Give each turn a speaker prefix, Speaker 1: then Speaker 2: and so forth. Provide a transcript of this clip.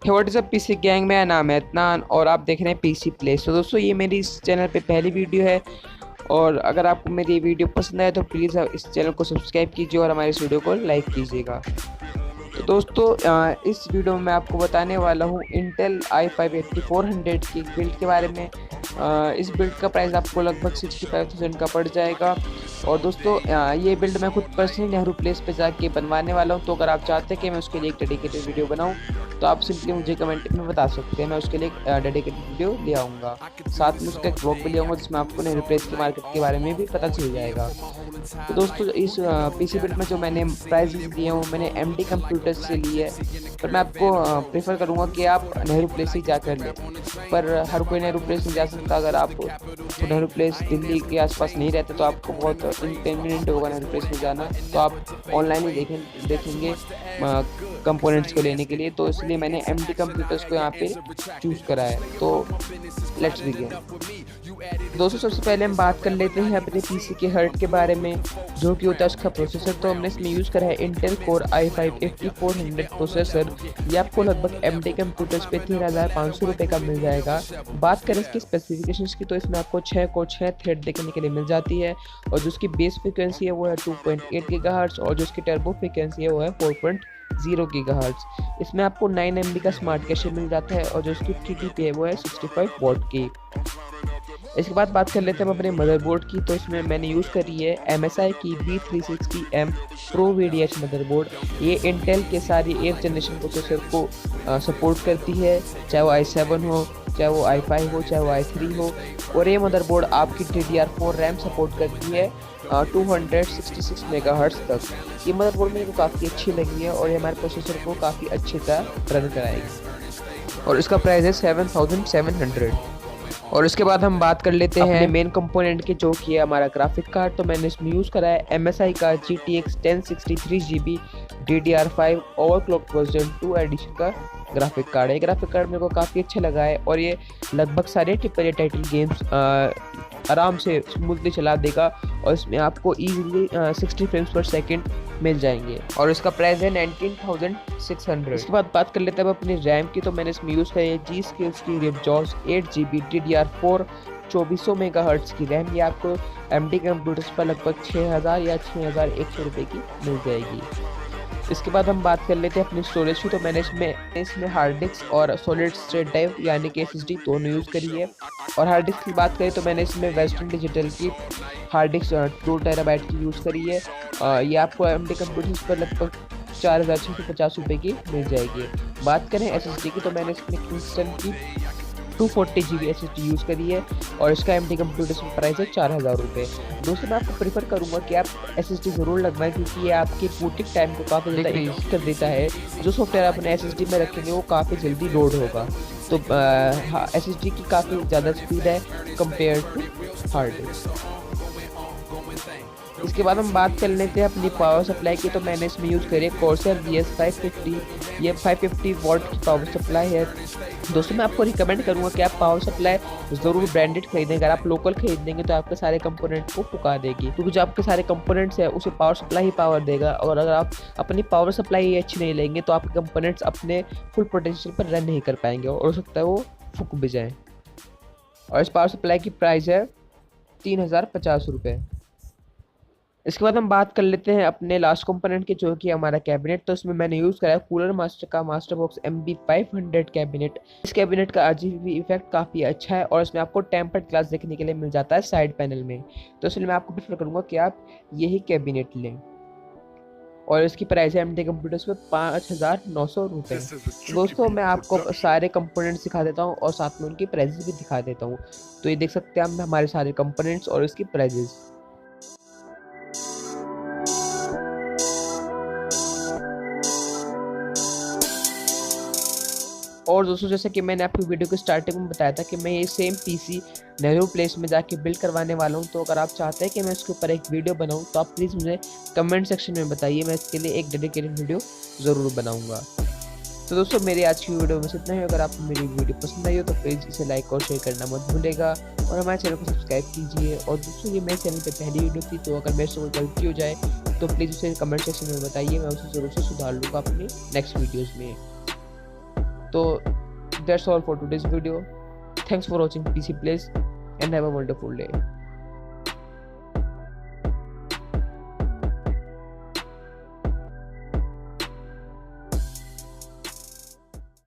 Speaker 1: Hey what is a PC gang. मेरा नाम है अदनान और आप देख रहे हैं पीसी प्लेस। तो दोस्तों ये मेरी इस चैनल पे पहली वीडियो है और अगर आपको मेरी वीडियो पसंद आए तो प्लीज़ इस चैनल को सब्सक्राइब कीजिए और हमारे इस वीडियो को लाइक कीजिएगा। तो दोस्तों इस वीडियो में मैं आपको बताने वाला हूँ इंटेल i5-8400 की बिल्ड के बारे में। इस बिल्ड का प्राइस आपको लगभग 65,000 का पड़ जाएगा। और दोस्तों ये बिल्ड मैं खुद पर्सनली नेहरू प्लेस पे जाके बनवाने वाला हूँ। तो अगर आप चाहते हैं कि मैं उसके लिए एक डेडिकेटेड वीडियो बनाऊँ तो आप सिंपली मुझे कमेंट में बता सकते हैं, मैं उसके लिए एक डेडिकेटेड वीडियो ले आऊँगा। साथ में उसका एक ब्लॉग भी ले आऊँगा जिसमें आपको नेहरू प्लेस की मार्केट के बारे में भी पता चल जाएगा। तो दोस्तों इस पीसी बिल्ड में जो मैंने प्राइजेस दिए हैं वो मैंने एमडी कंप्यूटर्स से लिए है, पर मैं आपको प्रेफर करूँगा कि आप नेहरू प्लेस ही जाकर लें। पर हर कोई नेहरू प्लेस नहीं जा सकता। अगर आप नेहरू प्लेस दिल्ली के आसपास नहीं रहते तो आपको बहुत इनकन्वीनियंट होगा नेहरू प्लेस में जाना, तो आप ऑनलाइन ही देखेंगे कंपोनेंट्स को लेने के लिए। तो इसलिए मैंने एमडी कंप्यूटर्स को यहाँ पे चूज़ करा है। तो लेट्स बिगिन। दोस्तों सबसे पहले हम बात कर लेते हैं अपने पीसी के हर्ट के बारे में, जो कि होता है उसका प्रोसेसर। तो हमने इसमें यूज़ करा है इंटेल कोर i5-8400 प्रोसेसर। ये आपको लगभग एमडी कंप्यूटर्स पे 3,500 रुपये का मिल जाएगा। बात करें इसकी स्पेसिफिकेशंस की तो इसमें आपको 6 कोर 6 थ्रेड देखने के लिए मिल जाती है और जो उसकी बेस फ्रिक्वेंसी है वो है 2.8 गीगाहर्ट्ज़ और जो उसकी टर्बो फ्रिक्वेंसी है वो है 4.0 गीगाहर्ट्ज़। इसमें आपको 9 MB का स्मार्ट कैशे मिल जाता है और जो उसकी TDP है वो है 65 वॉट की। इसके बाद बात कर लेते हैं हम अपने मदरबोर्ड की। तो इसमें मैंने यूज़ करी है MSI की B360M Pro VDH मदरबोर्ड। ये इंटेल के सारी 8th जनरेशन प्रोसेसर को सपोर्ट करती है, चाहे वो i7 हो, चाहे वो i5 हो, चाहे वो i3 हो। और ये मदरबोर्ड आपकी DDR4 रैम सपोर्ट करती है 266 मेगाहर्ट्ज़ तक। ये मदरबोर्ड मेरे को काफ़ी अच्छी लगी है और ये हमारे प्रोसेसर को काफ़ी अच्छी तरह रन कराएगी और इसका प्राइस है 7,700। और उसके बाद हम बात कर लेते हैं अपने मेन कंपोनेंट के, जो कि है हमारा ग्राफिक कार्ड। तो मैंने इसमें यूज़ करा है MSI का GTX 1063GB DDR5 overclock version 2 edition का ग्राफिक कार्ड है। ग्राफिक कार्ड मेरे को काफ़ी अच्छा लगा है और ये लगभग सारे ट्रिपल ए टाइटल गेम्स आराम से स्मूथली चला देगा और इसमें आपको ईजिली 60 फ्रेम्स पर सेकेंड मिल जाएंगे और इसका प्राइस है 19,600। इसके बाद बात कर लेते हैं अब अपनी रैम की। तो मैंने इसमें यूज़ करी है G-Skills की Ripjaws 8GB DDR4 2400 मेगाहर्ट्ज़ की रैम। ये आपको एमडी कंप्यूटर्स पर लगभग 6,000 या 6,100 रुपये की मिल जाएगी। इसके बाद हम बात कर लेते हैं अपनी स्टोरेज की। तो मैंने इसमें हार्ड डिस्क और सॉलिड स्टेट ड्राइव यानी कि SSD दोनों यूज़ करी है। और हार्ड डिस्क की बात करें तो मैंने इसमें वेस्टर्न डिजिटल की हार्ड डिस्क 2 टेराबाइट की यूज़ करी है। ये आपको एमडी कंप्यूटर्स पर लगभग 4,650 रुपये की मिल जाएगी। बात करें SSD की तो मैंने इसमें किंगस्टन की 240GB SSD यूज़ करी है और इसका एमडी कंप्यूटर्स में प्राइस है 4,000 रुपये। दोस्तों मैं आपको प्रेफर करूंगा कि आप SSD ज़रूर लगवाएं क्योंकि ये आपके बूटिंग टाइम को काफ़ी ज़्यादा इंक्रीज कर देता है। जो सॉफ्टवेयर आप अपने SSD में रखेंगे वो काफ़ी जल्दी लोड होगा। तो SSD की काफ़ी ज़्यादा स्पीड है कंपेयर टू हार्ड डिस्क। इसके बाद हम बात कर लेते हैं अपनी पावर सप्लाई की। तो मैंने इसमें यूज़ करी है Corsair VS550। ये 550 वॉट की पावर सप्लाई है। दोस्तों मैं आपको रिकमेंड करूंगा कि आप पावर सप्लाई ज़रूर ब्रांडेड खरीदें। अगर आप लोकल खरीदेंगे तो आपके सारे कंपोनेंट को फुका देगी, क्योंकि जो आपके सारे कंपोनेंट्स है उसे पावर सप्लाई ही पावर देगा। और अगर आप अपनी पावर सप्लाई ही अच्छी नहीं लेंगे तो आपके कंपोनेंट्स अपने फुल पोटेंशियल पर रन नहीं कर पाएंगे और हो सकता है वो फूक भी जाए। और इस पावर सप्लाई की प्राइस है 3,050 रुपये। इसके बाद हम बात कर लेते हैं अपने लास्ट कंपोनेंट के, जो कि हमारा कैबिनेट। तो इसमें मैंने यूज़ करा है कूलर मास्टर का मास्टर बॉक्स MB500 कैबिनेट। इस कैबिनेट का RGB इफेक्ट काफ़ी अच्छा है और इसमें आपको टेम्पर्ड ग्लास देखने के लिए मिल जाता है साइड पैनल में। तो इसलिए मैं आपको प्रेफर करूँगा कि आप यही कैबिनेट लें और इसकी प्राइस है एमडी कंप्यूटर्स में 5,900 रुपये। दोस्तों मैं आपको सारे कंपोनेंट्स दिखा देता हूँ और साथ में उनकी प्राइजेस भी दिखा देता हूँ। तो ये देख सकते हैं हम हमारे सारे कंपोनेंट्स और इसकी प्राइजेस। और दोस्तों जैसे कि मैंने आपकी वीडियो के स्टार्टिंग में बताया था कि मैं ये सेम पीसी नेहरू प्लेस में जाके बिल्ड करवाने वाला हूँ। तो अगर आप चाहते हैं कि मैं इसके ऊपर एक वीडियो बनाऊँ तो आप प्लीज़ मुझे कमेंट सेक्शन में बताइए, मैं इसके लिए एक डेडिकेटेड वीडियो ज़रूर बनाऊँगा। तो दोस्तों मेरी आज की वीडियो में इतना ही। अगर आपको मेरी वीडियो पसंद आई हो तो प्लीज़ इसे लाइक और शेयर करना मत भूलिएगा और हमारे चैनल को सब्सक्राइब कीजिए। और दोस्तों ये मेरे चैनल पर पहली वीडियो थी, तो अगर मेरे से कोई गलती हो जाए तो प्लीज़ उसे कमेंट सेक्शन में बताइए, मैं उसे ज़रूर से सुधार लूँगा अपनी नेक्स्ट वीडियोज़ में। तो that's all for today's video. Thanks for watching PC Place and have a wonderful day.